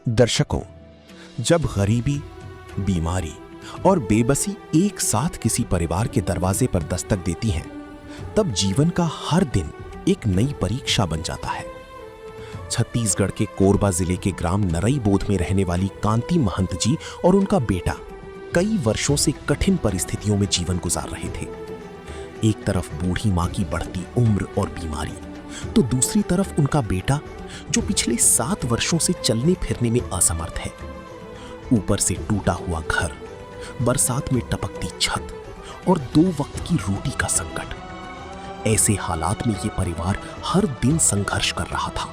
दर्शकों, जब गरीबी, बीमारी और बेबसी एक साथ किसी परिवार के दरवाजे पर दस्तक देती हैं, तब जीवन का हर दिन एक नई परीक्षा बन जाता है। छत्तीसगढ़ के कोरबा जिले के ग्राम नरईबोध में रहने वाली कांति महंत जी और उनका बेटा कई वर्षों से कठिन परिस्थितियों में जीवन गुजार रहे थे। एक तरफ बूढ़ी मां की बढ़ती उम्र और बीमारी, तो दूसरी तरफ उनका बेटा जो पिछले 7 वर्षों से चलने फिरने में असमर्थ है। ऊपर से टूटा हुआ घर, बरसात में टपकती छत और 2 वक्त की रोटी का संकट। ऐसे हालात में ये परिवार हर दिन संघर्ष कर रहा था,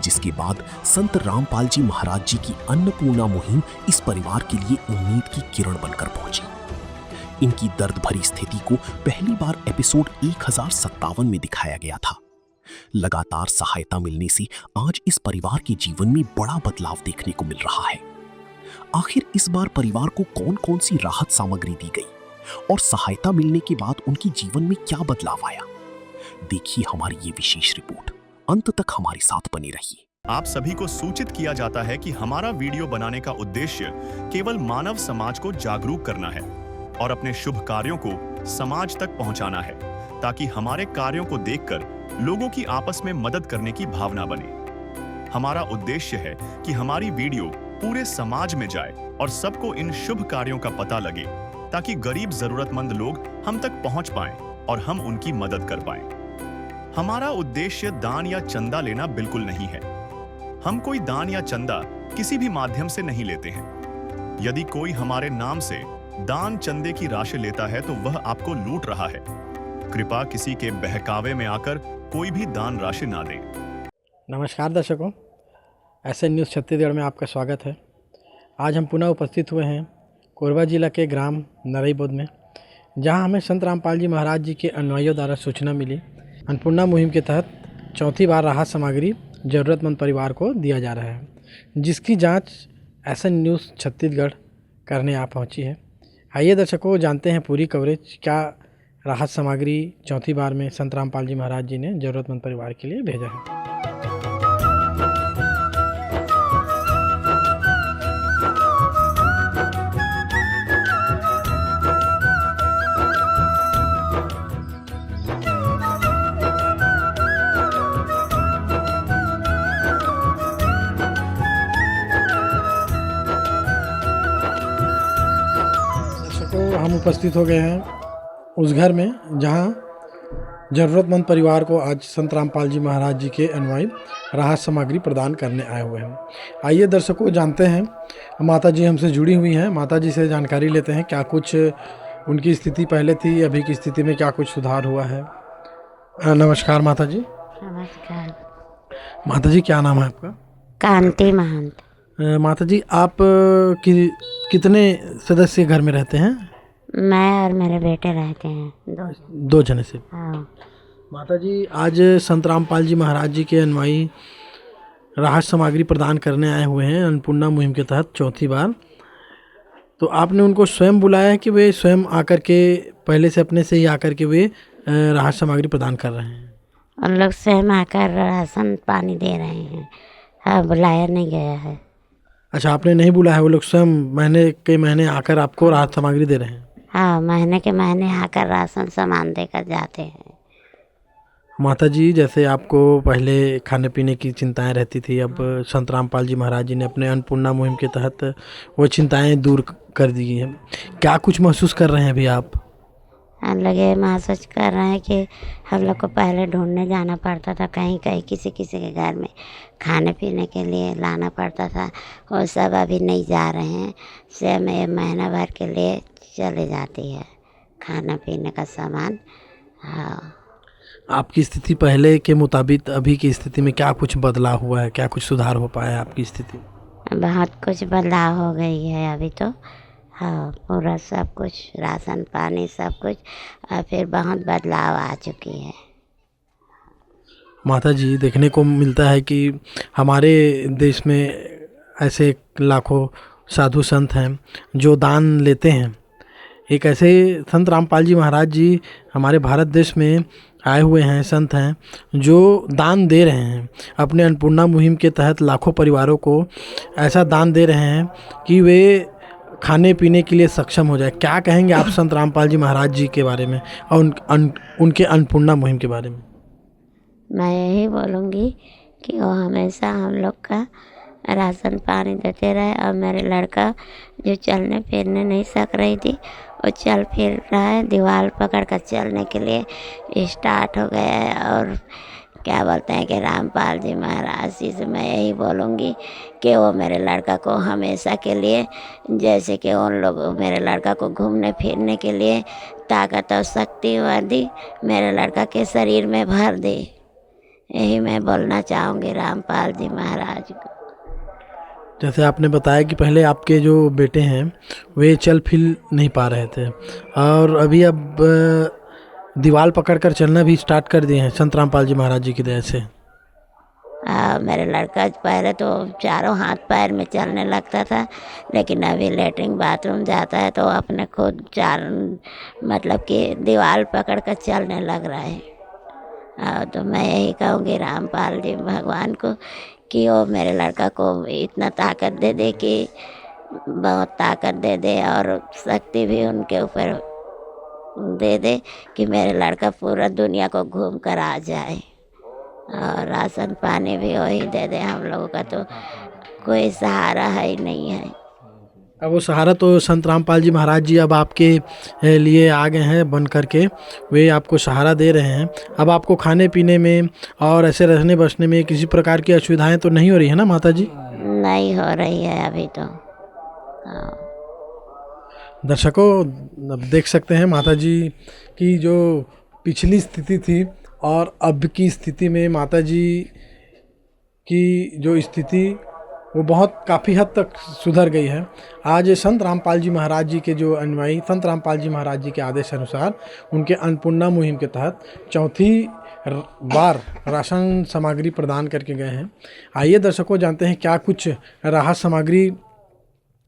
जिसके बाद संत रामपाल जी महाराज जी की अन्नपूर्णा मुहिम इस परिवार के लिए उम्मीद की किरण बनकर पहुंची। इनकी दर्द भरी स्थिति को पहली बार एपिसोड 1057 में दिखाया गया था। लगातार सहायता मिलने से आज इस परिवार के जीवन में बड़ा बदलाव देखने को मिल रहा है। आखिर इस बार परिवार को कौन-कौन सी राहत सामग्री दी गई और सहायता मिलने के बाद उनके जीवन में क्या बदलाव आया, देखिए हमारी ये विशेष रिपोर्ट। अंत तक हमारे साथ बने रहिए। आप सभी को सूचित किया जाता है कि हमारा वीडियो बनाने का उद्देश्य केवल मानव समाज को जागरूक करना है और अपने शुभ कार्यों को समाज तक पहुंचाना है, ताकि हमारे कार्यों को देखकर लोगों की आपस में मदद करने की भावना बने। हमारा उद्देश्य है कि हमारी वीडियो पूरे समाज में जाए और सबको इन शुभ कार्यों का पता लगे, ताकि गरीब जरूरतमंद लोग हम तक पहुंच पाएं और हम उनकी मदद कर पाएं। हमारा उद्देश्य दान या चंदा लेना बिल्कुल नहीं है। हम कोई दान या चंदा किसी भी माध्यम से नहीं लेते हैं। यदि कोई हमारे नाम से दान चंदे की राशि लेता है तो वह आपको लूट रहा है। कृपया किसी के बहकावे में आकर कोई भी दान राशि ना दें। नमस्कार दर्शकों, एसएन न्यूज़ छत्तीसगढ़ में आपका स्वागत है। आज हम पुनः उपस्थित हुए हैं कोरबा जिला के ग्राम नरईबोध में, जहां हमें संत रामपाल जी महाराज जी के अनुयायियों द्वारा सूचना मिली। अन्नपूर्णा मुहिम के तहत चौथी बार राहत सामग्री ज़रूरतमंद परिवार को दिया जा रहा है, जिसकी जांच एसएन न्यूज़ छत्तीसगढ़ करने आ पहुंची है। आइए दर्शकों, जानते हैं पूरी कवरेज। क्या राहत सामग्री चौथी बार में संत रामपाल जी महाराज जी ने ज़रूरतमंद परिवार के लिए भेजा है। हम उपस्थित हो गए हैं उस घर में जहां ज़रूरतमंद परिवार को आज संत रामपाल जी महाराज जी के अनुयायी राहत सामग्री प्रदान करने आए हुए हैं। आइए दर्शकों, जानते हैं, माता जी हमसे जुड़ी हुई हैं। माता जी से जानकारी लेते हैं क्या कुछ उनकी स्थिति पहले थी, अभी की स्थिति में क्या कुछ सुधार हुआ है। नमस्कार माता जी। नमस्कार। माता जी, क्या नाम है आपका? कांति महंत। माता जी, आप कितने सदस्य घर में रहते हैं? मैं और मेरे बेटे रहते हैं 2 जने से। हाँ। माता जी, आज संत रामपाल जी महाराज जी के अनुयायी राहत सामग्री प्रदान करने आए हुए हैं अन्नपूर्णा मुहिम के तहत चौथी बार। तो आपने उनको स्वयं बुलाया है कि वे स्वयं आकर के, पहले से अपने से ही आकर के वे राहत सामग्री प्रदान कर रहे हैं? उन लोग स्वयं आकर राशन पानी दे रहे हैं। हाँ, बुलाया नहीं गया है। अच्छा, आपने नहीं बुलाया है, वो लोग स्वयं महीने के महीने आकर आपको राहत सामग्री दे रहे हैं? हाँ, महीने के महीने आकर राशन सामान देकर जाते हैं। माता जी, जैसे आपको पहले खाने पीने की चिंताएं रहती थी, अब संत रामपाल जी महाराज जी ने अपने अन्नपूर्णा मुहिम के तहत वो चिंताएं दूर कर दी हैं। क्या कुछ महसूस कर रहे हैं अभी आप? हम लोग ये महसूस कर रहे हैं कि हम लोग को पहले ढूंढने जाना पड़ता था, कहीं कहीं किसी किसी के घर में खाने पीने के लिए लाना पड़ता था। वो सब अभी नहीं जा रहे हैं। स्वयं ये महीना भर के लिए चले जाती है खाना पीने का सामान। हाँ। आपकी स्थिति पहले के मुताबिक अभी की स्थिति में क्या कुछ बदलाव हुआ है? क्या कुछ सुधार हो पाया है आपकी स्थिति? बहुत कुछ बदलाव हो गई है अभी तो। हाँ, पूरा सब कुछ, राशन पानी सब कुछ, और फिर बहुत बदलाव आ चुकी है। माता जी, देखने को मिलता है कि हमारे देश में ऐसे लाखों साधु संत हैं जो दान लेते हैं। एक ऐसे संत रामपाल जी महाराज जी हमारे भारत देश में आए हुए हैं, संत हैं जो दान दे रहे हैं। अपने अन्नपूर्णा मुहिम के तहत लाखों परिवारों को ऐसा दान दे रहे हैं कि वे खाने पीने के लिए सक्षम हो जाए। क्या कहेंगे आप संत रामपाल जी महाराज जी के बारे में और उनके अन्नपूर्णा मुहिम के बारे में? मैं यही बोलूँगी कि वो हमेशा हम लोग का राशन पानी देते रहे। और मेरे लड़का जो चलने फिरने नहीं सक रही थी, वो चल फिर रहा है, दीवार पकड़ कर चलने के लिए स्टार्ट हो गया है। और क्या बोलते हैं कि रामपाल जी महाराज जी से मैं यही बोलूँगी कि वो मेरे लड़का को हमेशा के लिए, जैसे कि उन लोग मेरे लड़का को घूमने फिरने के लिए ताकत और शक्ति वर्दी मेरे लड़का के शरीर में भर दे। यही मैं बोलना चाहूँगी रामपाल जी महाराज को। जैसे आपने बताया कि पहले आपके जो बेटे हैं वे चल फिर नहीं पा रहे थे और अभी अब दीवार पकड़कर चलना भी स्टार्ट कर दिए हैं संत रामपाल जी महाराज जी की दया से। मेरे लड़का पहले तो चारों हाथ पैर में चलने लगता था, लेकिन अभी लेटरिन बाथरूम जाता है तो अपने खुद चार मतलब कि दीवार पकड़ कर चलने लग रहा है। तो मैं यही कहूँगी रामपाल जी भगवान को कि वो मेरे लड़का को इतना ताकत दे दे कि बहुत ताकत दे दे और शक्ति भी उनके ऊपर दे दे कि मेरे लड़का पूरा दुनिया को घूम कर आ जाए। और राशन पानी भी वही दे दे। हम लोगों का तो कोई सहारा है ही नहीं है। अब वो सहारा तो संत रामपाल जी महाराज जी अब आपके लिए आ गए हैं बन करके, वे आपको सहारा दे रहे हैं। अब आपको खाने पीने में और ऐसे रहने बसने में किसी प्रकार की असुविधाएं तो नहीं हो रही है ना माता जी? नहीं हो रही है अभी तो। हाँ। दर्शकों, अब देख सकते हैं माता जी की जो पिछली स्थिति थी और अब की स्थिति में माता जी की जो स्थिति वो बहुत काफ़ी हद तक सुधर गई है। आज संत रामपाल जी महाराज जी के जो अनुयायी संत रामपाल जी महाराज जी के आदेश अनुसार उनके अन्नपूर्णा मुहिम के तहत चौथी बार राशन सामग्री प्रदान करके गए हैं। आइए दर्शकों, जानते हैं क्या कुछ राहत सामग्री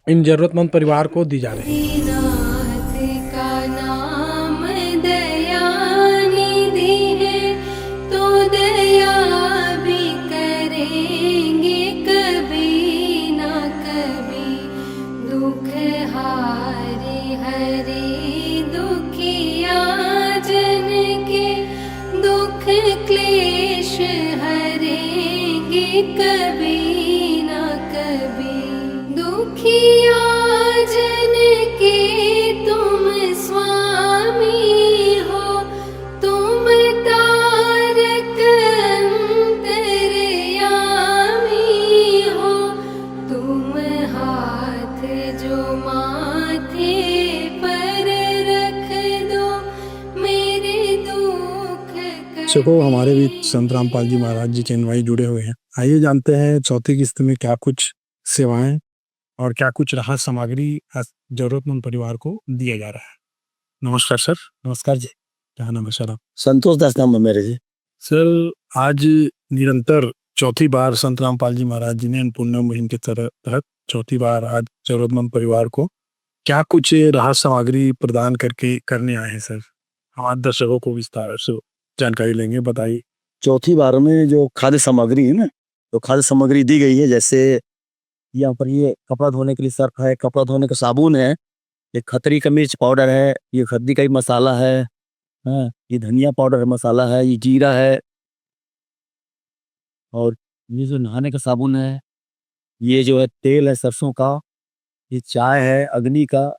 इन ज़रूरतमंद परिवार को दी जा रही है। नाथ का नाम दयानिधि है, तो दया भी करेंगे कभी ना कभी। दुख हारे हरे दुखिया जन के, दुख क्लेश हरेंगे कभी ना कभी। दुखिया जन के तुम स्वामी हो, तुम तारक अंतर्यामी हो। तुम हाथ जो माथे पर रख दो, मेरे दुख सबको हमारे भी संत रामपाल जी महाराज जी के अनुयायी जुड़े हुए हैं। आइए जानते हैं चौथी किस्त में क्या कुछ सेवाएं और क्या कुछ राहत सामग्री जरूरतमंद परिवार को दिया जा रहा है। नमस्कार सर। नमस्कार जी। क्या नाम है सर आप? संतोष दास नाम है मेरे जी। सर, आज निरंतर चौथी बार संत रामपाल जी महाराज जी ने अन्नपूर्णा मुहिम के तहत चौथी बार आज जरूरतमंद परिवार को क्या कुछ राहत सामग्री प्रदान करने आए हैं सर? हमारे दर्शकों को विस्तार से जानकारी लेंगे, बताइए। चौथी बार में जो खाद्य सामग्री है ना, तो खाद्य सामग्री दी गई है। जैसे यहाँ पर ये कपड़ा धोने के लिए सर्फ है, कपड़ा धोने का साबुन है, ये खतरी का मिर्च पाउडर है, ये खद्दी का मसाला है, हाँ, ये धनिया पाउडर मसाला है, ये जीरा है, और ये जो नहाने का साबुन है, ये जो है तेल है सरसों का, ये चाय है अग्नि का,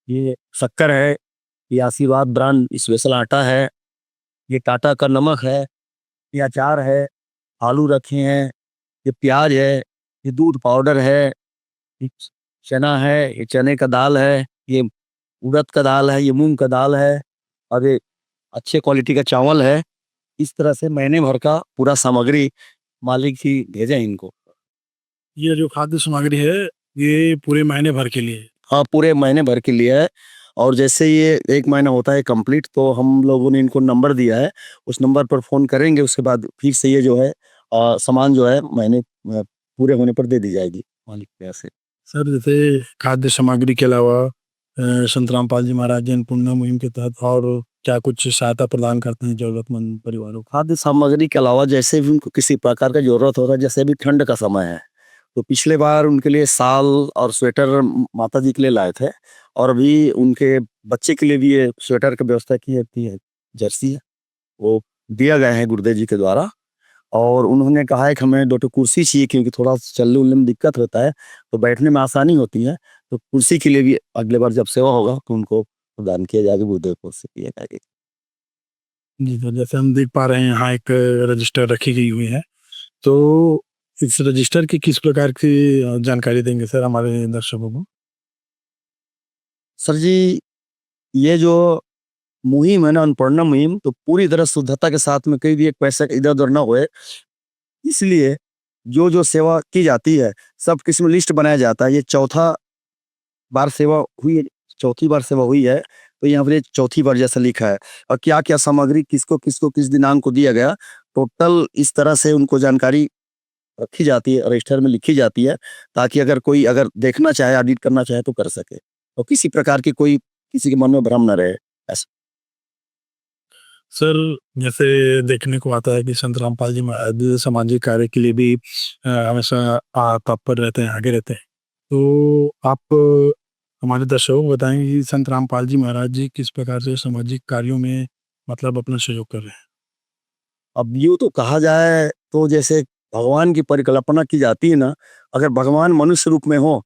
ये शक्कर है, ये आशीर्वाद ब्रांड स्पेशल आटा है, ये टाटा का नमक है, ये अचार है, आलू रखे हैं, ये प्याज है, ये दूध पाउडर है, ये चना है, ये चने का दाल है, ये उड़द का दाल है, ये मूंग का दाल है, और ये अच्छे क्वालिटी का चावल है। इस तरह से महीने भर का पूरा सामग्री मालिक ही भेजे इनको। ये जो खाद्य सामग्री है ये पूरे महीने भर के लिए? हाँ, पूरे महीने भर के लिए है। और जैसे ये 1 महीना होता है कंप्लीट, तो हम लोगों ने इनको नंबर दिया है, उस नंबर पर फ़ोन करेंगे, उसके बाद फिर से ये जो है सामान जो है महीने पूरे होने पर दे दी जाएगी मालिक के यहाँ से। सर, जैसे खाद्य सामग्री के अलावा संत रामपाल जी महाराज जी अन्नपूर्णा मुहिम के तहत और क्या कुछ सहायता प्रदान करते हैं जरूरतमंद परिवारों को? खाद्य सामग्री के अलावा जैसे भी उनको किसी प्रकार का जरूरत हो रहा है, जैसे अभी ठंड का समय है, तो पिछले बार उनके लिए शाल और स्वेटर माता जी के लिए लाए थे, और अभी उनके बच्चे के लिए भी ये स्वेटर की व्यवस्था की है, जर्सी है, वो दिया गया है गुरुदेव जी के द्वारा। और उन्होंने कहा है कि हमें 2 कुर्सी चाहिए, क्योंकि थोड़ा चलने उलने में दिक्कत होता है, तो बैठने में आसानी होती है, तो कुर्सी के लिए भी अगले बार जब सेवा होगा तो उनको प्रदान किया जाएगा, गुरुदेव को से किया जाएगा। जी, तो जैसे हम देख पा रहे हैं यहाँ एक रजिस्टर रखी गई हुई है, तो इस रजिस्टर की किस प्रकार की जानकारी देंगे सर हमारे दर्शकों को? सर जी, ये जो मुहिम है ना, अन्नपूर्णा मुहिम, तो पूरी तरह शुद्धता के साथ में कहीं भी एक पैसा इधर उधर ना होए, इसलिए जो जो सेवा की जाती है सब किसी में लिस्ट बनाया जाता है। ये चौथा बार सेवा हुई है, चौथी बार सेवा हुई है, तो यहाँ पर ये चौथी बार जैसा लिखा है, और क्या क्या सामग्री किसको किसको किस दिनांक को दिया गया, टोटल इस तरह से उनको जानकारी रखी जाती है, रजिस्टर में लिखी जाती है, ताकि अगर कोई अगर देखना चाहे, ऑडिट करना चाहे तो कर सके, और किसी प्रकार की कोई किसी के मन में भ्रम न रहे, ऐसा। सर, जैसे देखने को आता है कि संत रामपाल जी महाराज सामाजिक कार्य के लिए भी हमेशा तत्पर रहते हैं, आगे रहते हैं। तो आप हमारे दर्शकों को बताएंगे कि संत रामपाल जी महाराज जी किस प्रकार से सामाजिक कार्यों में मतलब अपना सहयोग कर रहे हैं? अब यूँ तो कहा जाए तो जैसे भगवान की परिकल्पना की जाती है ना, अगर भगवान मनुष्य रूप में हो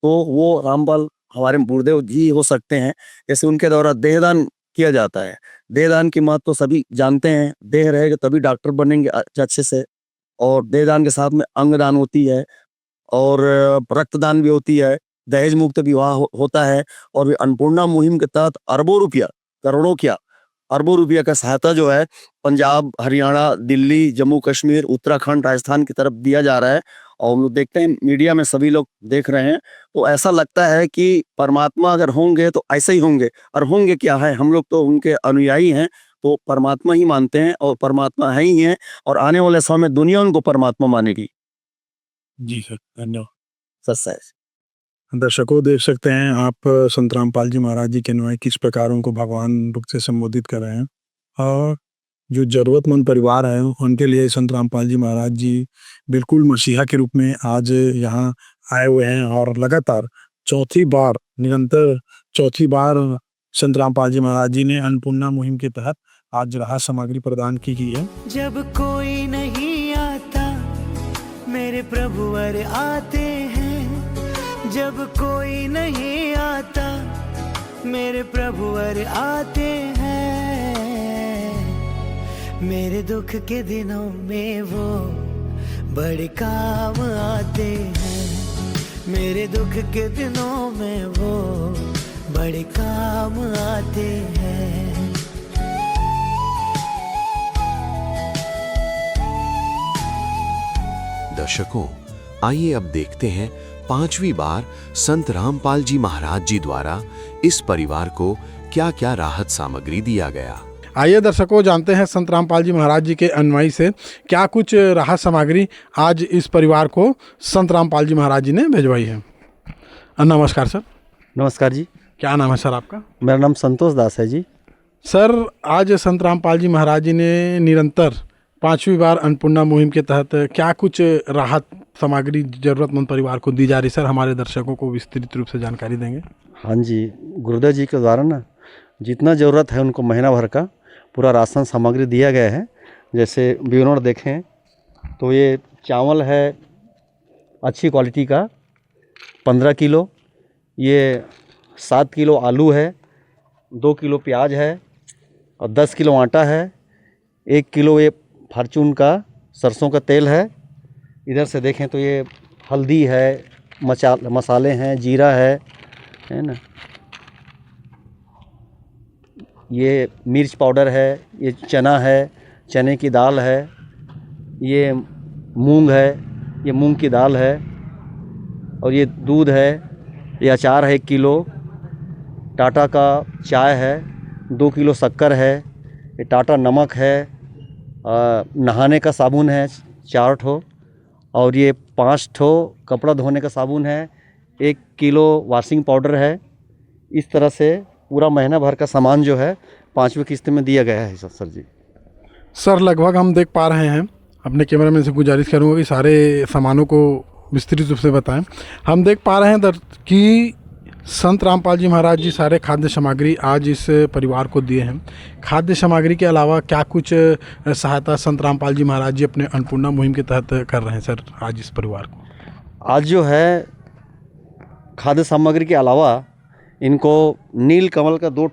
तो वो रामपाल हमारे गुरुदेव जी हो सकते हैं। जैसे उनके द्वारा देहदान किया जाता है, देहदान की महत्व तो सभी जानते हैं, देह रहेगा तभी डॉक्टर बनेंगे अच्छे से, और देहदान के साथ में अंगदान होती है, और रक्तदान भी होती है, दहेज मुक्त विवाह होता है, और अन्नपूर्णा मुहिम के तहत अरबों रुपया, करोड़ों क्या, अरबों रुपया का सहायता जो है पंजाब, हरियाणा, दिल्ली, जम्मू कश्मीर, उत्तराखंड, राजस्थान की तरफ दिया जा रहा है। और हम लोग देखते हैं मीडिया में सभी लोग देख रहे हैं, तो ऐसा लगता है कि परमात्मा अगर होंगे तो ऐसे ही होंगे, और होंगे क्या है, हम लोग तो उनके अनुयायी हैं, तो परमात्मा ही मानते हैं, और परमात्मा है ही हैं, और आने वाले समय में दुनिया उनको परमात्मा मानेगी। जी सर, धन्यवाद। सच है। दर्शकों, देख सकते हैं आप संत रामपाल जी महाराज जी के अनुयायी किस प्रकार उनको भगवान रूप से संबोधित कर रहे हैं, और जो जरूरतमंद परिवार है उनके लिए संत रामपाल जी महाराज जी बिल्कुल मसीहा के रूप में आज यहाँ आए हुए हैं, और लगातार निरंतर चौथी बार संत रामपाल जी महाराज जी ने अन्नपूर्णा मुहिम के तहत आज राहत सामग्री प्रदान की गई है। जब कोई नहीं आता मेरे प्रभुवर आते हैं, जब कोई नहीं आता मेरे प्रभुवर आते हैं, मेरे दुख के दिनों में वो बड़े काम आते हैं, मेरे दुख के दिनों में वो बड़े काम आते हैं। दर्शकों, आइए अब देखते हैं 5वीं बार संत रामपाल जी महाराज जी द्वारा इस परिवार को क्या क्या राहत सामग्री दिया गया। आइए दर्शकों, जानते हैं संत रामपाल जी महाराज जी के अनुयायी से क्या कुछ राहत सामग्री आज इस परिवार को संत रामपाल जी महाराज जी ने भिजवाई है। नमस्कार सर। नमस्कार जी। क्या नाम है सर आपका? मेरा नाम संतोष दास है जी। सर, आज संत रामपाल जी महाराज जी ने निरंतर 5वीं बार अन्नपूर्णा मुहिम के तहत क्या कुछ राहत सामग्री जरूरतमंद परिवार को दी जा रही, सर हमारे दर्शकों को विस्तृत रूप से जानकारी देंगे। हाँ जी, गुरुदेव जी के द्वारा ना जितना ज़रूरत है उनको महीना भर का पूरा राशन सामग्री दिया गया है। जैसे विवरण देखें तो ये चावल है अच्छी क्वालिटी का 15 किलो, ये 7 किलो आलू है, 2 किलो प्याज है, और 10 किलो आटा है, 1 किलो ये फार्चून का सरसों का तेल है। इधर से देखें तो ये हल्दी है, मसाले हैं, जीरा है ना, ये मिर्च पाउडर है, ये चना है, चने की दाल है, ये मूंग है, ये मूंग की दाल है, और ये दूध है, ये अचार है 1 किलो, टाटा का चाय है, 2 किलो शक्कर है, ये टाटा नमक है, नहाने का साबुन है 4 ठो, और ये 5 ठो कपड़ा धोने का साबुन है, 1 किलो वॉशिंग पाउडर है। इस तरह से पूरा महीना भर का सामान जो है 5वीं किस्त में दिया गया है सर जी। सर लगभग हम देख पा रहे हैं, अपने कैमरामैन से गुजारिश करूंगा कि सारे सामानों को विस्तृत रूप से बताएं। हम देख पा रहे हैं कि संत रामपाल जी महाराज जी सारे खाद्य सामग्री आज इस परिवार को दिए हैं। खाद्य सामग्री के अलावा क्या कुछ सहायता संत रामपाल जी महाराज जी अपने अन्नपूर्णा मुहिम के तहत कर रहे हैं सर आज इस परिवार को? आज जो है खाद्य सामग्री के अलावा इनको नील कमल का 2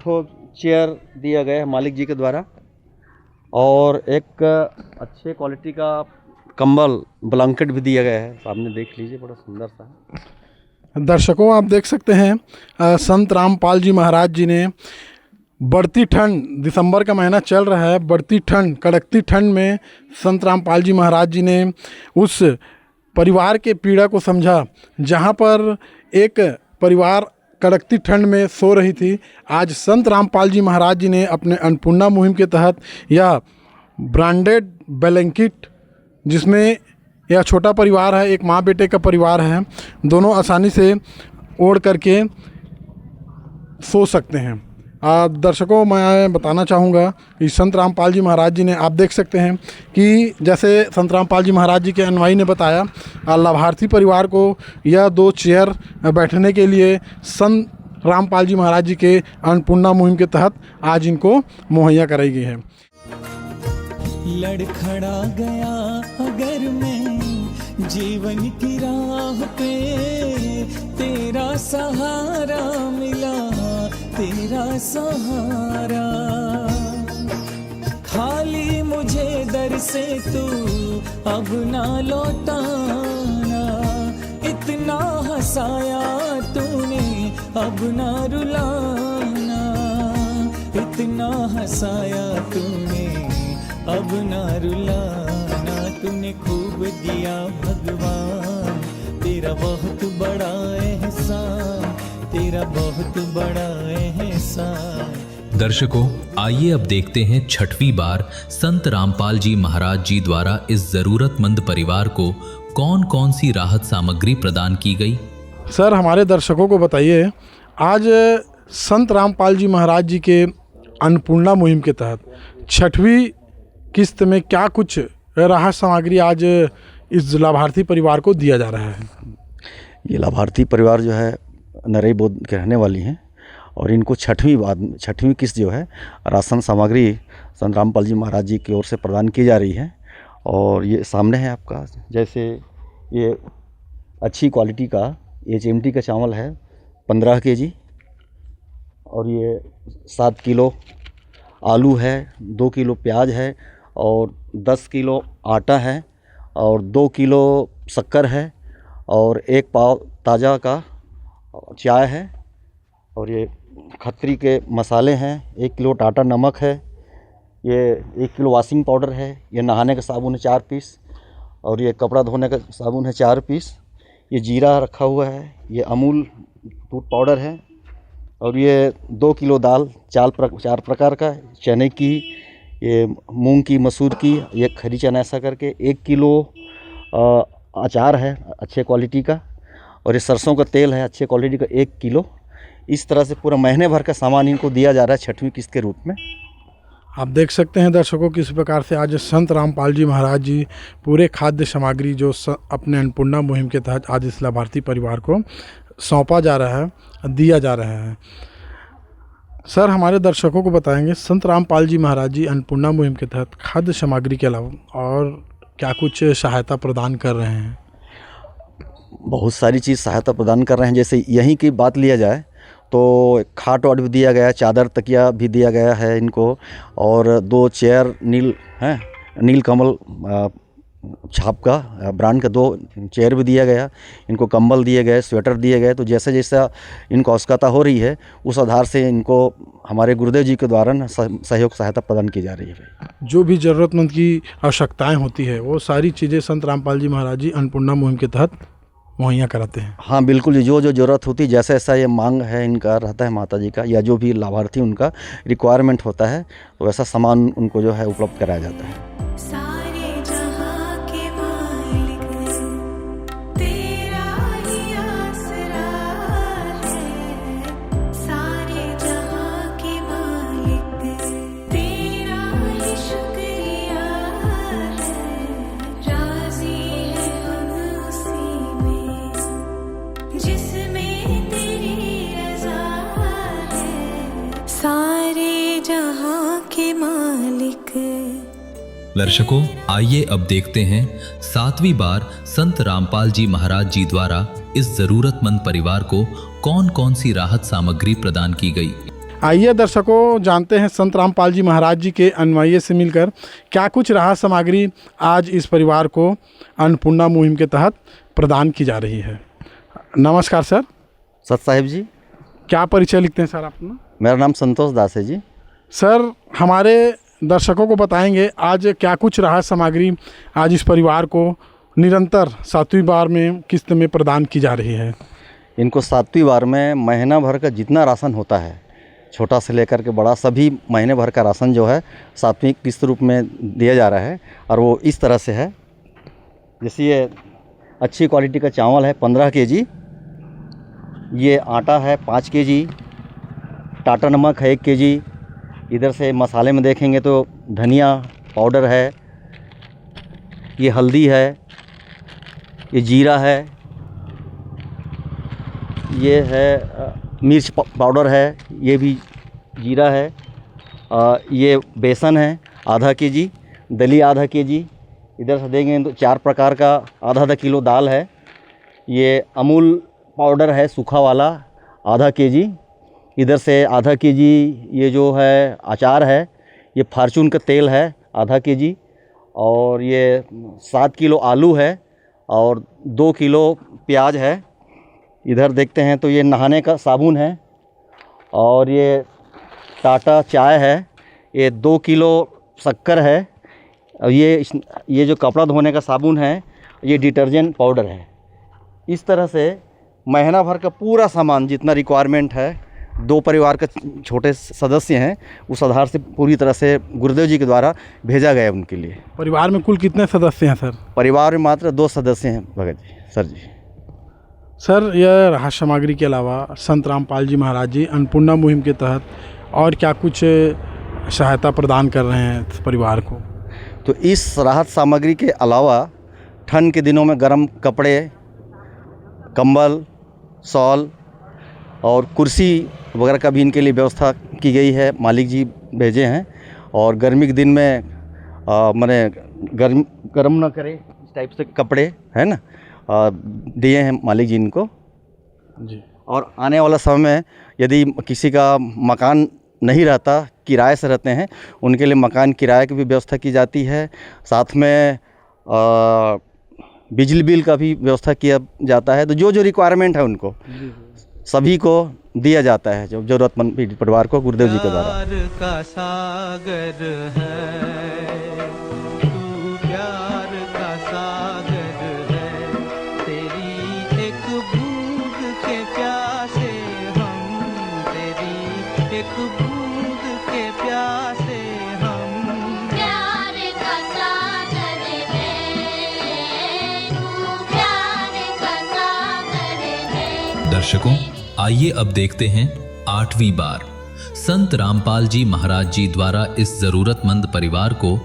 चेयर दिया गया है मालिक जी के द्वारा, और एक अच्छे क्वालिटी का कंबल ब्लैंकेट भी दिया गया है। सामने देख लीजिए, बड़ा सुंदर सा है। दर्शकों आप देख सकते हैं संत रामपाल जी महाराज जी ने बढ़ती ठंड, दिसंबर का महीना चल रहा है, बढ़ती ठंड, कड़कती ठंड में संत रामपाल जी महाराज जी ने उस परिवार के पीड़ा को समझा जहां पर एक परिवार कड़कती ठंड में सो रही थी। आज संत रामपाल जी महाराज जी ने अपने अन्नपूर्णा मुहिम के तहत यह ब्रांडेड ब्लैंकेट, जिसमें यह छोटा परिवार है, एक माँ बेटे का परिवार है, दोनों आसानी से ओढ़ करके सो सकते हैं। दर्शकों मैं बताना चाहूँगा कि संत रामपाल जी महाराज जी ने, आप देख सकते हैं कि जैसे संत रामपाल जी महाराज जी के अनुयायी ने बताया, लाभार्थी परिवार को यह 2 चेयर बैठने के लिए संत रामपाल जी महाराज जी के अन्नपूर्णा मुहिम के तहत आज इनको मुहैया कराई गई है। लड़खड़ा गया अगर मैं जीवन की राह पे, तेरा सहारा मिला, तेरा सहारा। खाली मुझे दर से तू अब ना लौटाना, इतना हंसाया तूने अब ना रुलाना, इतना हंसाया तूने अब ना रुलाना। तूने खूब दिया भगवान, तेरा बहुत बड़ा एहसान, तेरा बहुत बड़ा एहसान। दर्शकों आइए अब देखते हैं 6वीं बार संत रामपाल जी महाराज जी द्वारा इस जरूरतमंद परिवार को कौन कौन सी राहत सामग्री प्रदान की गई। सर हमारे दर्शकों को बताइए, आज संत रामपाल जी महाराज जी के अन्नपूर्णा मुहिम के तहत 6वीं किस्त में क्या कुछ राहत सामग्री आज इस लाभार्थी परिवार को दिया जा रहा है? ये लाभार्थी परिवार जो है नरई बोध के रहने वाली हैं, और इनको 6वीं किस्त जो है राशन सामग्री संत रामपाल जी महाराज जी की ओर से प्रदान की जा रही है। और ये सामने है आपका, जैसे ये अच्छी क्वालिटी का HMT का चावल है 15 kg, और ये 7 किलो आलू है, 2 किलो प्याज है, और 10 किलो आटा है, और 2 किलो शक्कर है, और 1 पाव ताज़ा का चाय है, और ये खत्री के मसाले हैं, 1 किलो टाटा नमक है, ये 1 किलो वॉशिंग पाउडर है, ये नहाने का साबुन है 4 पीस, और ये कपड़ा धोने का साबुन है 4 पीस, ये जीरा रखा हुआ है, ये अमूल दूध पाउडर है, और ये 2 किलो दाल 4 प्रकार का, चने की, ये मूंग की, मसूर की, ये खरी चना, ऐसा करके 1 किलो अचार है अच्छे क्वालिटी का, और ये सरसों का तेल है अच्छे क्वालिटी का 1 किलो। इस तरह से पूरा महीने भर का सामान इनको दिया जा रहा है 6वीं किस्त के रूप में। आप देख सकते हैं दर्शकों किस प्रकार से आज संत रामपाल जी महाराज जी पूरे खाद्य सामग्री जो अपने अन्नपूर्णा मुहिम के तहत आज इस लाभार्थी परिवार को सौंपा जा रहा है, दिया जा रहा है। सर हमारे दर्शकों को बताएंगे संत रामपाल जी महाराज जी अन्नपूर्णा मुहिम के तहत खाद्य सामग्री के अलावा और क्या कुछ सहायता प्रदान कर रहे हैं? बहुत सारी चीज़ सहायता प्रदान कर रहे हैं। जैसे यहीं की बात लिया जाए तो खाट वाट भी दिया गया है, चादर तकिया भी दिया गया है इनको, और 2 चेयर नील कमल छाप का ब्रांड का 2 चेयर भी दिया गया, इनको कंबल दिए गए, स्वेटर दिए गए। तो जैसे जैसा इनको आवश्यकता हो रही है उस आधार से इनको हमारे गुरुदेव जी के द्वारा सहयोग सहायता प्रदान की जा रही है। जो भी ज़रूरतमंद की आवश्यकताएं होती है वो सारी चीज़ें संत रामपाल जी महाराज जी अन्नपूर्णा मुहिम के तहत मुहैया कराते हैं। हाँ बिल्कुल जी, जो जो ज़रूरत होती है, जैसा ऐसा ये मांग है इनका रहता है माता जी का, या जो भी लाभार्थी उनका रिक्वायरमेंट होता है तो वैसा सामान उनको जो है उपलब्ध कराया जाता है। जिसमें तेरी रज़ा है, सारे जहां के मालिक। दर्शकों, आइए अब देखते हैं 7वीं बार संत रामपाल जी महाराज जी द्वारा इस जरूरतमंद परिवार को कौन कौन सी राहत सामग्री प्रदान की गई। आइए दर्शकों, जानते हैं संत रामपाल जी महाराज जी के अनुयायी से मिलकर क्या कुछ राहत सामग्री आज इस परिवार को अन्नपूर्णा मुहिम के तहत प्रदान की जा रही है। नमस्कार सर। सत साहिब जी, क्या परिचय लिखते हैं सर अपना? मेरा नाम संतोष दास है जी। सर, हमारे दर्शकों को बताएंगे आज क्या कुछ राहत सामग्री आज इस परिवार को निरंतर 7वीं बार में किस्त में प्रदान की जा रही है। इनको 7वीं बार में महीना भर का जितना राशन होता है, छोटा से लेकर के बड़ा, सभी महीने भर का राशन जो है 7वीं किस्त रूप में दिया जा रहा है। और वो इस तरह से है, जैसे ये अच्छी क्वालिटी का चावल है 15 kg, ये आटा है 5 kg, टाटा नमक है 1 kg, इधर से मसाले में देखेंगे तो धनिया पाउडर है, ये हल्दी है, ये जीरा है, ये है मिर्च पाउडर है, ये भी जीरा है, ये बेसन है आधा kg, दलिया आधा kg, इधर से देंगे तो 4 प्रकार का आधा किलो दाल है, ये अमूल पाउडर है सूखा वाला आधा kg, इधर से आधा kg ये जो है अचार है, ये फार्चून का तेल है आधा kg, और ये 7 किलो आलू है और 2 किलो प्याज है। इधर देखते हैं तो ये नहाने का साबुन है, और ये टाटा चाय है, ये 2 किलो शक्कर है, और ये जो कपड़ा धोने का साबुन है, ये डिटर्जेंट पाउडर है। इस तरह से महीना भर का पूरा सामान जितना रिक्वायरमेंट है, 2 परिवार के छोटे सदस्य हैं, उस आधार से पूरी तरह से गुरुदेव जी के द्वारा भेजा गया उनके लिए। परिवार में कुल कितने सदस्य हैं सर? परिवार में मात्र 2 सदस्य हैं भगत जी। सर जी, सर, यह राहत सामग्री के अलावा संत रामपाल जी महाराज जी अन्नपूर्णा मुहिम के तहत और क्या कुछ सहायता प्रदान कर रहे हैं इस परिवार को? तो इस राहत सामग्री के अलावा ठंड के दिनों में गर्म कपड़े, कंबल, शॉल और कुर्सी वगैरह का भी इनके लिए व्यवस्था की गई है, मालिक जी भेजे हैं। और गर्मी के दिन में माने गर्म ना करे इस टाइप से कपड़े है ना, दिए हैं मालिक जी इनको जी। और आने वाला समय में यदि किसी का मकान नहीं रहता, किराए से रहते हैं, उनके लिए मकान किराए की भी व्यवस्था की जाती है। साथ में बिजली बिल का भी व्यवस्था किया जाता है। तो जो जो रिक्वायरमेंट है उनको सभी को दिया जाता है, जो जरूरतमंद परिवार को गुरुदेव जी के द्वारा। प्यार का सागर है तू, प्यार का सागर है, तेरी एक बूंद के प्यासे हम, तेरी एक बूंद के प्यासे हम। प्यार का सागर है तू, प्यार का सागर है। दर्शकों, आइए अब देखते हैं 8वीं बार संत रामपाल जी महाराज जी द्वारा इस जरूरतमंद परिवार को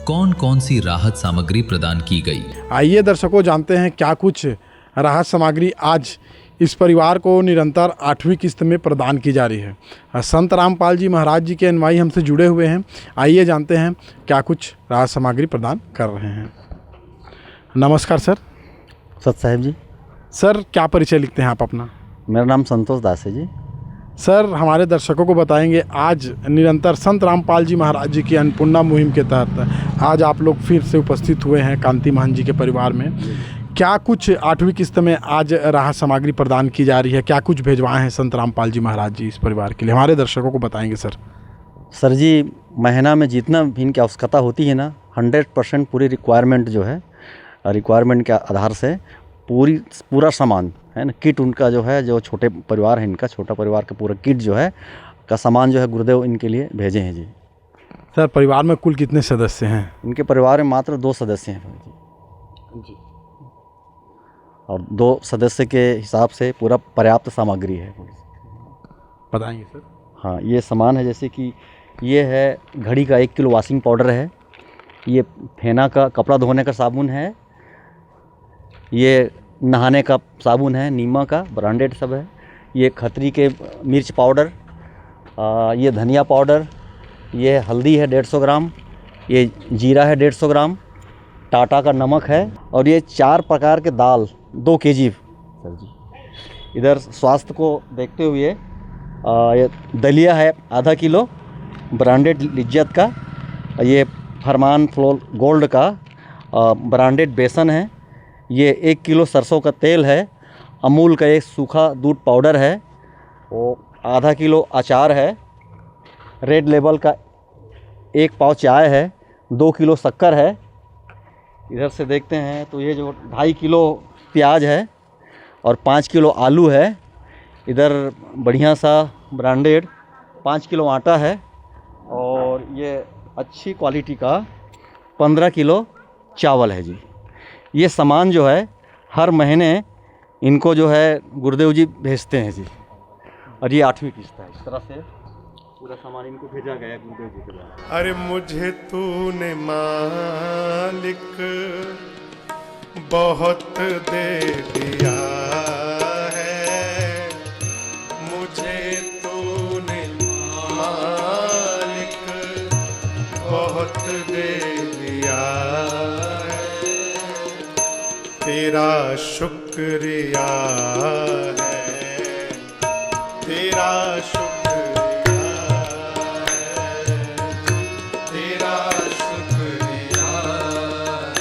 कौन कौन सी राहत सामग्री प्रदान की गई। आइए दर्शकों, जानते हैं क्या कुछ राहत सामग्री आज इस परिवार को निरंतर 8वीं किस्त में प्रदान की जा रही है। संत रामपाल जी महाराज जी के अनुयायी हमसे जुड़े हुए हैं। आइए जानते हैं क्या कुछ राहत सामग्री प्रदान कर रहे हैं। नमस्कार सर। सत साहिब जी, सर, क्या परिचय लिखते हैं आप अपना? मेरा नाम संतोष दास है जी। सर, हमारे दर्शकों को बताएंगे आज निरंतर संत रामपाल जी महाराज जी की अन्नपूर्णा मुहिम के तहत आज आप लोग फिर से उपस्थित हुए हैं कांति मान जी के परिवार में। क्या कुछ 8वीं किस्त में आज राहत सामग्री प्रदान की जा रही है? क्या कुछ भेजवाए हैं संत रामपाल जी महाराज जी इस परिवार के लिए? हमारे दर्शकों को बताएंगे सर। सर जी, महीना में जितना भी इनकी आवश्यकता होती है ना, 100% पूरी रिक्वायरमेंट जो है, रिक्वायरमेंट के आधार से पूरा सामान है ना, किट उनका जो है, जो छोटे परिवार है इनका, छोटा परिवार का पूरा किट जो है का सामान जो है गुरुदेव इनके लिए भेजे हैं जी। सर, परिवार में कुल कितने सदस्य हैं? इनके परिवार में मात्र 2 सदस्य हैं जी, और 2 सदस्य के हिसाब से पूरा पर्याप्त सामग्री है। बताएंगे सर। हाँ, ये सामान है जैसे कि ये है घड़ी का 1 किलो वॉशिंग पाउडर है, ये फेना का कपड़ा धोने का साबुन है, ये नहाने का साबुन है, नीमा का ब्रांडेड सब है। ये खत्री के मिर्च पाउडर, ये धनिया पाउडर, ये हल्दी है 150 ग्राम, ये जीरा है 150 ग्राम, टाटा का नमक है, और ये 4 प्रकार के दाल 2 केजी सर जी। इधर स्वास्थ्य को देखते हुए ये दलिया है आधा किलो ब्रांडेड लिज्जत का, ये फरमान फ्लोर गोल्ड का ब्रांडेड बेसन है, ये 1 किलो सरसों का तेल है, अमूल का एक सूखा दूध पाउडर है, वो आधा किलो अचार है, रेड लेबल का 1 पाव चाय है, 2 किलो शक्कर है। इधर से देखते हैं तो ये जो 2.5 किलो प्याज है और 5 किलो आलू है। इधर बढ़िया सा ब्रांडेड 5 किलो आटा है, और ये अच्छी क्वालिटी का 15 किलो चावल है जी। ये सामान जो है हर महीने इनको जो है गुरुदेव जी भेजते हैं जी, और ये 8वीं किस्त है। इस तरह से पूरा सामान इनको भेजा गया है गुरुदेव जी के द्वारा। अरे मुझे तूने मालिक बहुत दे दिया है, मुझे तूने मालिक बहुत दे दिया है, तेरा शुक्रिया है, तेरा शुक्रिया है, तेरा शुक्रिया है,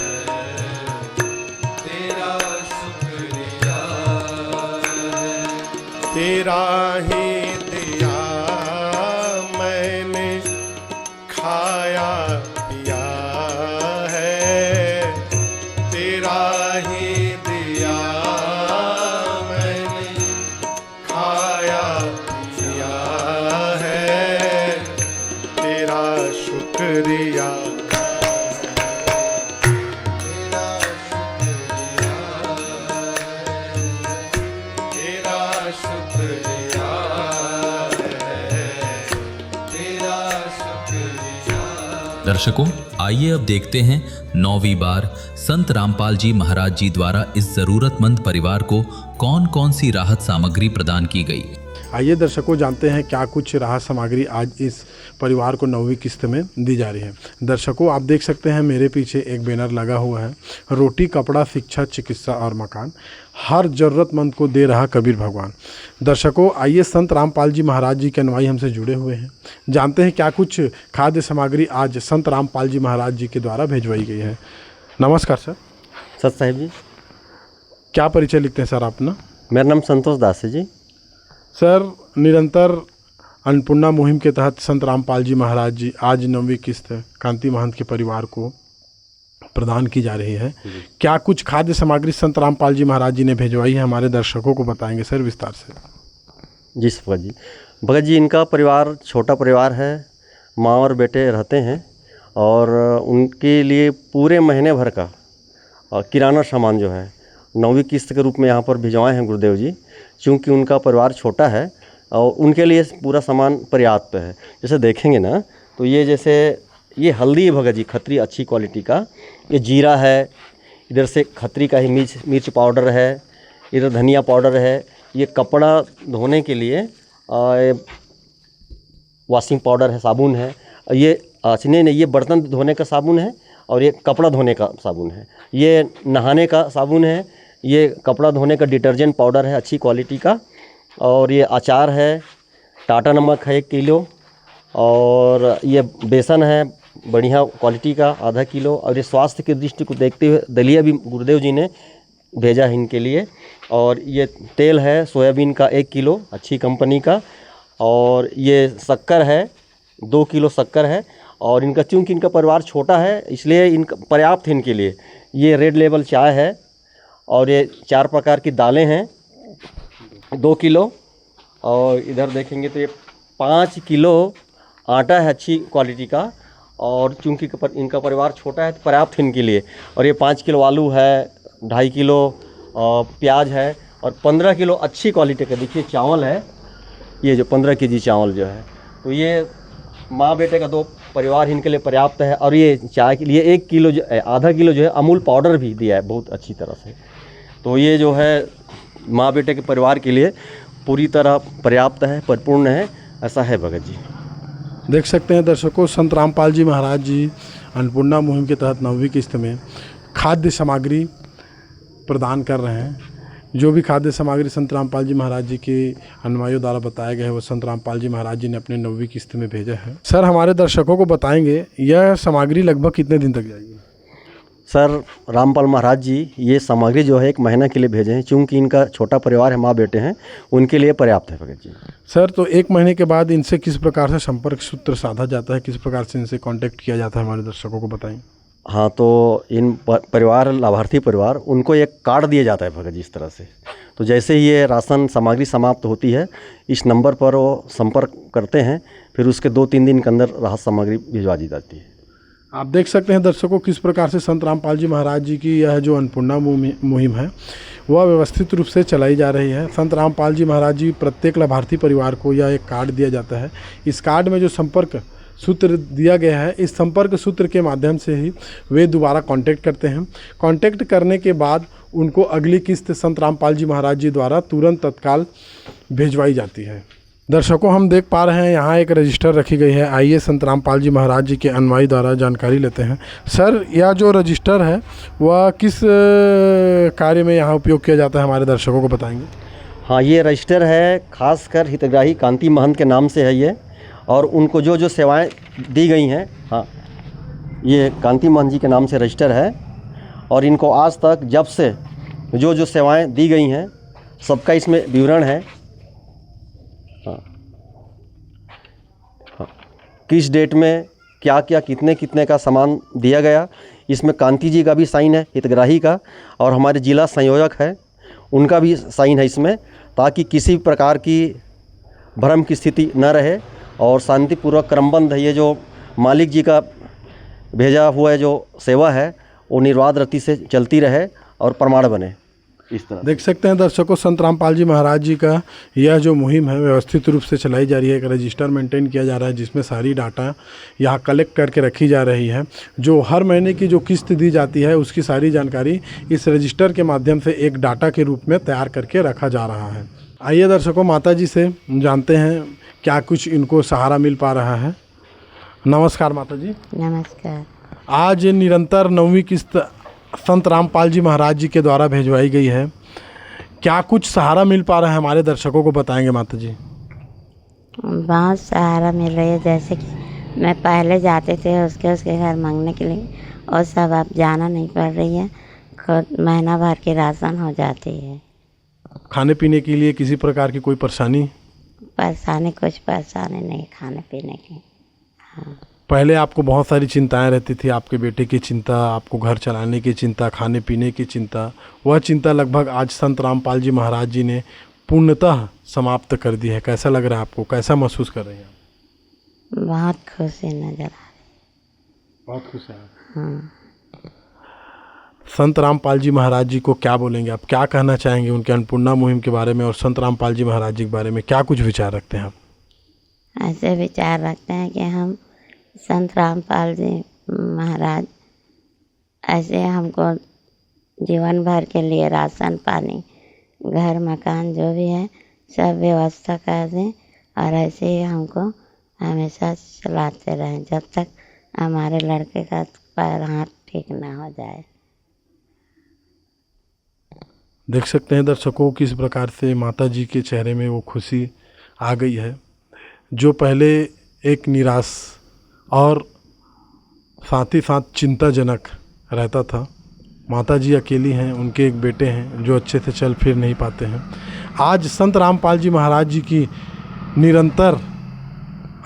तेरा शुक्रिया है, तेरा ही दिया मैंने खाया पिया है, तेरा ही दिया मैंने खाया पिया है, तेरा शुक्रिया तेरा शुक्रिया है, तेरा शुक्रिया। दर्शकों, आइए अब देखते हैं 9वीं बार संत रामपाल जी महाराज जी द्वारा इस जरूरतमंद परिवार को कौन कौन सी राहत सामग्री प्रदान की गई। आइए दर्शकों जानते हैं क्या कुछ राहत सामग्री आज इस परिवार को 9वीं किस्त में दी जा रही है। दर्शकों, आप देख सकते हैं मेरे पीछे एक बैनर लगा हुआ है, रोटी कपड़ा शिक्षा चिकित्सा और मकान, हर जरूरतमंद को दे रहा कबीर भगवान। दर्शकों, आइए संत रामपाल जी महाराज जी के अनुयायी हमसे जुड़े हुए हैं, जानते हैं क्या कुछ खाद्य सामग्री आज संत रामपाल जी महाराज जी के द्वारा भेजवाई गई है। नमस्कार सर। सत साहिब जी, क्या परिचय लिखते हैं सर अपना? मेरा नाम संतोष दास है जी। सर, निरंतर अन्नपूर्णा मुहिम के तहत संत रामपाल जी महाराज जी आज 9वीं किस्त कांति महंत के परिवार को प्रदान की जा रही है। क्या कुछ खाद्य सामग्री संत रामपाल जी महाराज जी ने भेजवाई है, हमारे दर्शकों को बताएंगे सर विस्तार से। जी भगत जी, भगत जी इनका परिवार छोटा परिवार है, माँ और बेटे रहते हैं, और उनके लिए पूरे महीने भर का किराना सामान जो है 9वीं किस्त के रूप में यहाँ पर भिजवाए हैं गुरुदेव जी। चूँकि उनका परिवार छोटा है और उनके लिए पूरा सामान पर्याप्त है। जैसे देखेंगे ना तो ये जैसे ये हल्दी है भगत जी, खत्री अच्छी क्वालिटी का, ये जीरा है, इधर से खत्री का ही मिर्च पाउडर है, इधर धनिया पाउडर है, ये कपड़ा धोने के लिए वॉशिंग पाउडर है, साबुन है, ये नहीं ये बर्तन धोने का साबुन है, और ये कपड़ा धोने का साबुन है, ये नहाने का साबुन है, ये कपड़ा धोने का डिटर्जेंट पाउडर है अच्छी क्वालिटी का, और ये अचार है, टाटा नमक है 1 किलो, और ये बेसन है बढ़िया क्वालिटी का आधा किलो, और ये स्वास्थ्य की दृष्टि को देखते हुए दलिया भी गुरुदेव जी ने भेजा है इनके लिए, और ये तेल है सोयाबीन का 1 किलो अच्छी कंपनी का, और ये शक्कर है 2 किलो शक्कर है, और इनका चूँकि इनका परिवार छोटा है इसलिए इनका पर्याप्त है इनके लिए। ये रेड लेबल चाय है, और ये 4 प्रकार की दालें हैं 2 किलो, और इधर देखेंगे तो ये 5 किलो आटा है अच्छी क्वालिटी का, और चूँकि इनका परिवार छोटा है तो पर्याप्त है इनके लिए, और ये 5 किलो आलू है, 2.5 किलो प्याज है, और 15 किलो अच्छी क्वालिटी का देखिए चावल है, ये जो 15 केजी चावल जो है, तो ये माँ बेटे का 2 परिवार इनके लिए पर्याप्त है। और ये चाय के लिए 1 किलो जो आधा किलो जो है अमूल पाउडर भी दिया है बहुत अच्छी तरह से। तो ये जो है माँ बेटे के परिवार के लिए पूरी तरह पर्याप्त है, परिपूर्ण है, ऐसा है भगत जी। देख सकते हैं दर्शकों, संत रामपाल जी महाराज जी अन्नपूर्णा मुहिम के तहत 9वीं किस्त में खाद्य सामग्री प्रदान कर रहे हैं। जो भी खाद्य सामग्री संत रामपाल जी महाराज जी के अनुयायियों द्वारा बताया गया है वो संत रामपाल जी महाराज जी ने अपने 9वीं किस्त में भेजा है। सर, हमारे दर्शकों को बताएंगे यह सामग्री लगभग कितने दिन तक जाएगी? सर, रामपाल महाराज जी ये सामग्री जो है 1 महीना के लिए भेजे हैं, चूँकि इनका छोटा परिवार है, माँ बेटे हैं, उनके लिए पर्याप्त है भगत जी। सर, तो 1 महीने के बाद इनसे किस प्रकार से संपर्क सूत्र साधा जाता है, किस प्रकार से इनसे कांटेक्ट किया जाता है, हमारे दर्शकों को बताएं। हाँ, तो इन परिवार, लाभार्थी परिवार, उनको एक कार्ड दिया जाता है भगत जी इस तरह से। तो जैसे ही ये राशन सामग्री समाप्त होती है, इस नंबर पर वो संपर्क करते हैं, फिर उसके 2-3 दिन के अंदर राहत सामग्री भिजवा दी जाती है। आप देख सकते हैं दर्शकों किस प्रकार से संत रामपाल जी महाराज जी की यह जो अन्नपूर्णा मुहिम है वह व्यवस्थित रूप से चलाई जा रही है। संत रामपाल जी महाराज जी प्रत्येक लाभार्थी परिवार को यह एक कार्ड दिया जाता है। इस कार्ड में जो संपर्क सूत्र दिया गया है, इस संपर्क सूत्र के माध्यम से ही वे दोबारा कांटेक्ट करते हैं। कांटेक्ट करने के बाद उनको अगली किस्त संत रामपाल जी महाराज जी द्वारा तुरंत तत्काल भिजवाई जाती है। दर्शकों, हम देख पा रहे हैं यहाँ एक रजिस्टर रखी गई है। आइए संत रामपाल जी महाराज जी के अनुयायी द्वारा जानकारी लेते हैं। सर, यह जो रजिस्टर है वह किस कार्य में यहाँ उपयोग किया जाता है, हमारे दर्शकों को बताएंगे। हाँ, ये रजिस्टर है खासकर हितग्राही कांति महंत के नाम से है ये, और उनको जो जो सेवाएं दी गई हैं, हाँ, ये कांति महंत जी के नाम से रजिस्टर है, और इनको आज तक जब से जो जो सेवाएं दी गई हैं सबका इसमें विवरण है। हाँ, हाँ, किस डेट में क्या क्या कितने कितने का सामान दिया गया, इसमें कांति जी का भी साइन है, हितग्राही का, और हमारे जिला संयोजक है उनका भी साइन है इसमें, ताकि किसी प्रकार की भ्रम की स्थिति न रहे और शांतिपूर्वक क्रमबद्ध ये जो मालिक जी का भेजा हुआ जो सेवा है वो निर्बाध गति से चलती रहे और प्रमाण बने। इस तरह देख सकते हैं दर्शकों, संत रामपाल जी महाराज जी का यह जो मुहिम है व्यवस्थित रूप से चलाई जा रही है। एक रजिस्टर मेंटेन किया जा रहा है जिसमें सारी डाटा यहाँ कलेक्ट करके रखी जा रही है। जो हर महीने की जो किस्त दी जाती है उसकी सारी जानकारी इस रजिस्टर के माध्यम से एक डाटा के रूप में तैयार करके रखा जा रहा है। आइए दर्शकों, माता जी से जानते हैं क्या कुछ इनको सहारा मिल पा रहा है। नमस्कार माता जी। नमस्कार। आज निरंतर 9वीं किस्त संत रामपाल जी महाराज जी के द्वारा भेजवाई गई है, क्या कुछ सहारा मिल पा रहा है, हमारे दर्शकों को बताएंगे माता जी। बहुत सहारा मिल रही है, जैसे कि मैं पहले जाते थे उसके घर मांगने के लिए, और सब अब जाना नहीं पड़ रही है, खुद महीना भर की राशन हो जाती है। खाने पीने के लिए किसी प्रकार की कोई परेशानी? कुछ परेशानी नहीं खाने पीने की। हाँ। पहले आपको बहुत सारी चिंताएं रहती थी, आपके बेटे की चिंता, आपको घर चलाने की चिंता, खाने पीने की चिंता, वह चिंता लगभग आज संत रामपाल जी महाराज जी ने पूर्णतः समाप्त कर दी है। कैसा लग रहा है आपको, कैसा महसूस कर रहे हैं? बहुत खुशी नजर आ रही। बहुत खुश है। हाँ। संत रामपाल जी महाराज जी को क्या बोलेंगे आप, क्या कहना चाहेंगे उनके अन्नपूर्णा मुहिम के बारे में और संत रामपाल जी महाराज जी के बारे में क्या कुछ विचार रखते हैं आप? ऐसे विचार रखते हैं कि हम संत रामपाल जी महाराज ऐसे हमको जीवन भर के लिए राशन पानी घर मकान जो भी है सब व्यवस्था कर दें, और ऐसे ही हमको हमेशा चलाते रहें जब तक हमारे लड़के का पैर हाथ ठीक ना हो जाए। देख सकते हैं दर्शकों किस प्रकार से माता जी के चेहरे में वो खुशी आ गई है। जो पहले एक निराश और साथ ही साथ चिंताजनक रहता था, माता जी अकेली हैं, उनके एक बेटे हैं जो अच्छे से चल फिर नहीं पाते हैं। आज संत रामपाल जी महाराज जी की निरंतर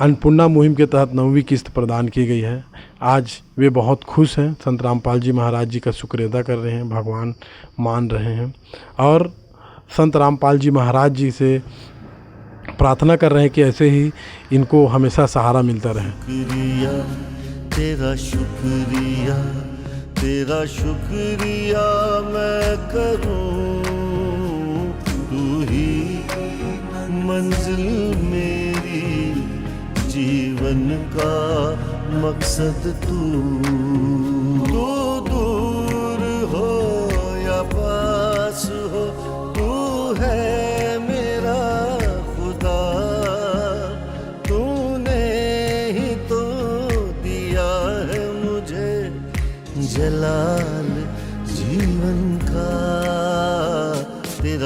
अन्नपूर्णा मुहिम के तहत 9वीं किस्त प्रदान की गई है। आज वे बहुत खुश हैं, संत रामपाल जी महाराज जी का शुक्र अदा कर रहे हैं, भगवान मान रहे हैं, और संत रामपाल जी महाराज जी से प्रार्थना कर रहे हैं कि ऐसे ही इनको हमेशा सहारा मिलता रहे। शुक्रिया तेरा शुक्रिया, तेरा शुक्रिया मैं करूं, तू ही मंजिल मेरी, जीवन का मकसद तू दूर हो या पास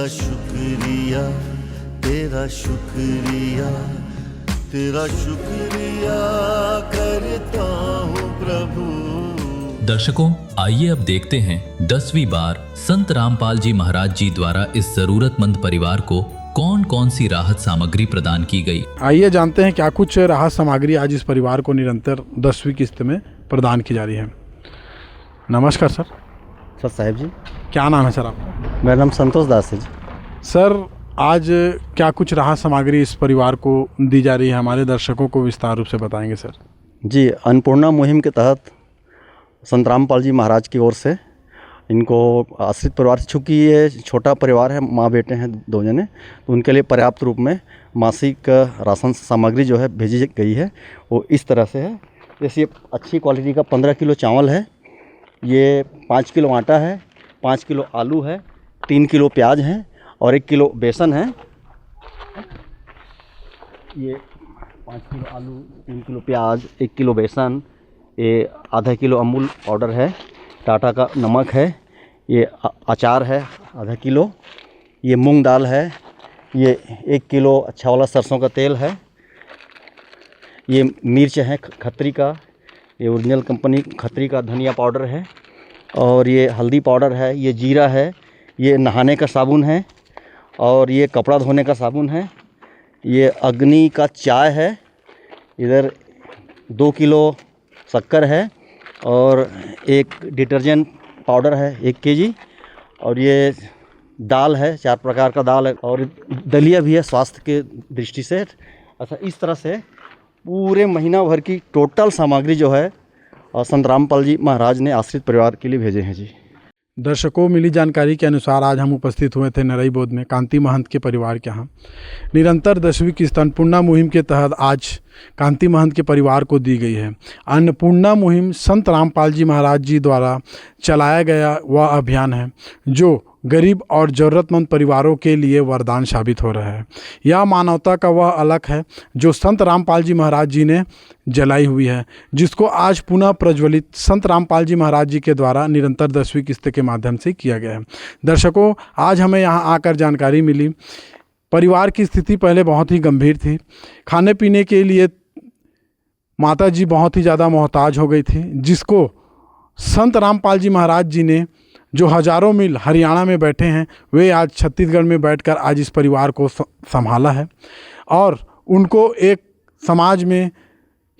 तेरा शुक्रिया, तेरा शुक्रिया, तेरा शुक्रिया करता हूँ प्रभु। दर्शकों, आइए अब देखते हैं 10वीं बार संत रामपाल जी महाराज जी द्वारा इस जरूरतमंद परिवार को कौन कौन सी राहत सामग्री प्रदान की गई। आइए जानते हैं क्या कुछ राहत सामग्री आज इस परिवार को निरंतर 10वीं किस्त में प्रदान की जा रही है। नमस्कार सर। सर साहब जी, क्या नाम है सर आपका? मेरा नाम संतोष दास है जी। सर, आज क्या कुछ राहत सामग्री इस परिवार को दी जा रही है, हमारे दर्शकों को विस्तार रूप से बताएंगे सर। जी, अन्नपूर्णा मुहिम के तहत संत रामपाल जी महाराज की ओर से इनको आश्रित परिवार से, चूँकि ये छोटा परिवार है, माँ बेटे हैं 2 जने, तो उनके लिए पर्याप्त रूप में मासिक राशन सामग्री जो है भेजी गई है वो इस तरह से है। जैसे ये अच्छी क्वालिटी का 15 किलो चावल है, ये 5 किलो आटा है, 5 किलो आलू है, 3 किलो प्याज है और 1 किलो बेसन है। ये 5 किलो आलू, 3 किलो प्याज, 1 किलो बेसन, ये आधा किलो अमूल पाउडर है, टाटा का नमक है, ये अचार है आधा किलो, ये मूंग दाल है, ये 1 किलो अच्छा वाला सरसों का तेल है, ये मिर्च है खत्री का, ये ओरिजिनल कंपनी खत्री का धनिया पाउडर है, और ये हल्दी पाउडर है, ये जीरा है, ये नहाने का साबुन है, और ये कपड़ा धोने का साबुन है, ये अग्नि का चाय है, इधर 2 किलो शक्कर है, और 1 डिटर्जेंट पाउडर है 1 kg, और ये दाल है, 4 प्रकार का दाल है, और दलिया भी है स्वास्थ्य के दृष्टि से। अच्छा, इस तरह से पूरे महीना भर की टोटल सामग्री जो है संत रामपाल जी महाराज ने आश्रित परिवार के लिए भेजे हैं जी। दर्शकों, मिली जानकारी के अनुसार आज हम उपस्थित हुए थे नरईबोध में कांति महंत के परिवार के यहाँ। निरंतर 10वीं किस्त अन्नपूर्णा मुहिम के तहत आज कांति महंत के परिवार को दी गई है। अन्नपूर्णा मुहिम संत रामपाल जी महाराज जी द्वारा चलाया गया वह अभियान है जो गरीब और ज़रूरतमंद परिवारों के लिए वरदान साबित हो रहा है। यह मानवता का वह अलख है जो संत रामपाल जी महाराज जी ने जलाई हुई है, जिसको आज पुनः प्रज्वलित संत रामपाल जी महाराज जी के द्वारा निरंतर 10वीं किस्त के माध्यम से किया गया है। दर्शकों, आज हमें यहाँ आकर जानकारी मिली, परिवार की स्थिति पहले बहुत ही गंभीर थी। खाने पीने के लिए माता जी बहुत ही ज़्यादा मोहताज हो गई थी, जिसको संत रामपाल जी महाराज जी ने, जो हज़ारों मील हरियाणा में बैठे हैं, वे आज छत्तीसगढ़ में बैठकर आज इस परिवार को संभाला है और उनको एक समाज में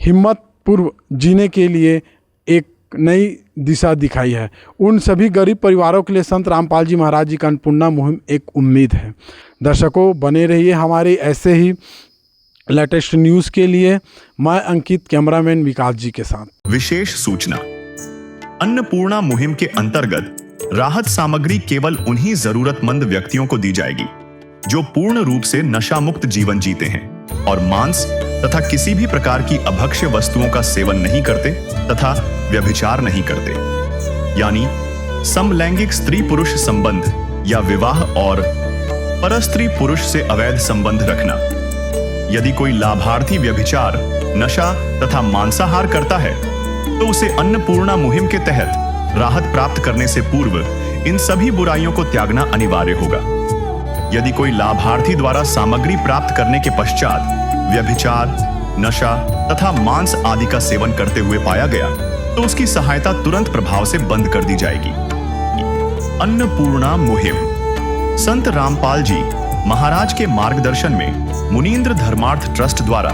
हिम्मतपूर्व जीने के लिए एक नई दिशा दिखाई है। उन सभी गरीब परिवारों के लिए संत रामपाल जी महाराज जी का अन्नपूर्णा मुहिम एक उम्मीद है। दर्शकों, बने रहिए हमारे ऐसे ही लेटेस्ट न्यूज़ के लिए। मैं अंकित, कैमरामैन विकास जी के साथ। विशेष सूचना, अन्नपूर्णा मुहिम के अंतर्गत राहत सामग्री केवल उन्हीं जरूरतमंद व्यक्तियों को दी जाएगी जो पूर्ण रूप से नशा मुक्त जीवन जीते हैं और मांस तथा किसी भी प्रकार की अभक्ष्य वस्तुओं का सेवन नहीं करते तथा व्यभिचार नहीं करते, यानी समलैंगिक स्त्री पुरुष संबंध या विवाह और परस्त्री पुरुष से अवैध संबंध रखना। यदि कोई लाभार्थी व्यभिचार, नशा तथा मांसाहार करता है तो उसे अन्नपूर्णा मुहिम के तहत राहत प्राप्त करने से पूर्व इन सभी बुराइयों को त्यागना अनिवार्य होगा। यदि कोई लाभार्थी द्वारा सामग्री प्राप्त करने के पश्चात व्यभिचार, नशा तथा मांस आदि का सेवन करते हुए पाया गया तो उसकी सहायता तुरंत प्रभाव से बंद कर दी जाएगी। अन्नपूर्णा मुहिम संत रामपाल जी महाराज के मार्गदर्शन में मुनीन्द्र धर्मार्थ ट्रस्ट द्वारा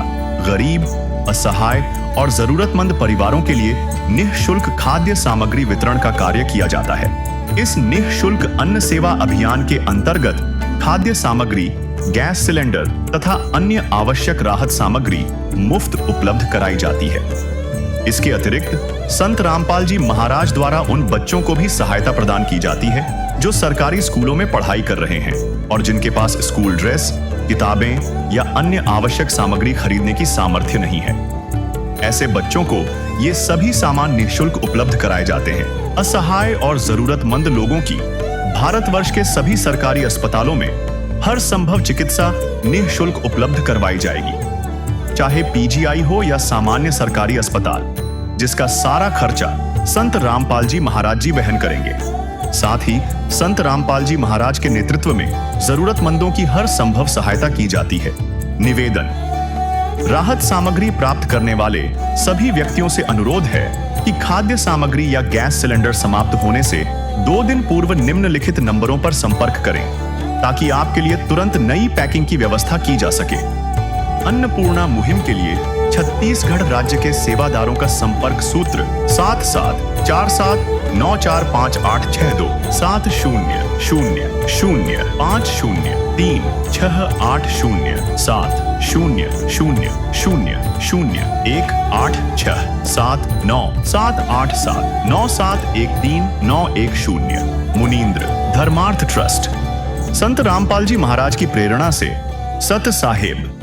गरीब, असहाय और जरूरतमंद परिवारों के लिए निःशुल्क खाद्य सामग्री वितरण का कार्य किया जाता है। इस निःशुल्क अन्न सेवा अभियान के अंतर्गत खाद्य सामग्री, गैस सिलेंडर तथा अन्य आवश्यक राहत सामग्री मुफ्त उपलब्ध कराई जाती है। इसके अतिरिक्त संत रामपाल जी महाराज द्वारा उन बच्चों को भी सहायता प्रदान की जाती है जो सरकारी स्कूलों में पढ़ाई कर रहे हैं और जिनके पास स्कूल ड्रेस, किताबें या अन्य आवश्यक सामग्री खरीदने की सामर्थ्य नहीं है। ऐसे बच्चों को ये सभी सामान निःशुल्क उपलब्ध कराए जाते हैं। असहाय और जरूरतमंद लोगों की भारतवर्ष के सभी सरकारी अस्पतालों में हर संभव चिकित्सा निःशुल्क उपलब्ध करवाई जाएगी, चाहे पीजीआई हो या सामान्य सरकारी अस्पताल, जिसका सारा खर्चा संत रामपाल जी महाराज जी वहन करेंगे। साथ ही संत रामपाल जी महाराज के नेतृत्व में जरूरतमंदों की हर संभव सहायता की जाती है। निवेदन: राहत सामग्री प्राप्त करने वाले सभी व्यक्तियों से अनुरोध है कि खाद्य सामग्री या गैस सिलेंडर समाप्त होने से 2 दिन पूर्व निम्नलिखित नंबरों पर संपर्क करें ताकि आपके लिए तुरंत नई पैकिंग की व्यवस्था की जा सके। अन्नपूर्णा मुहिम के लिए छत्तीसगढ़ राज्य के सेवादारों का संपर्क सूत्र 7747945862 7000-5000-700-0-787-987-913-910। मुनींद्र धर्मार्थ ट्रस्ट। संत रामपाल जी महाराज की प्रेरणा से सत साहेब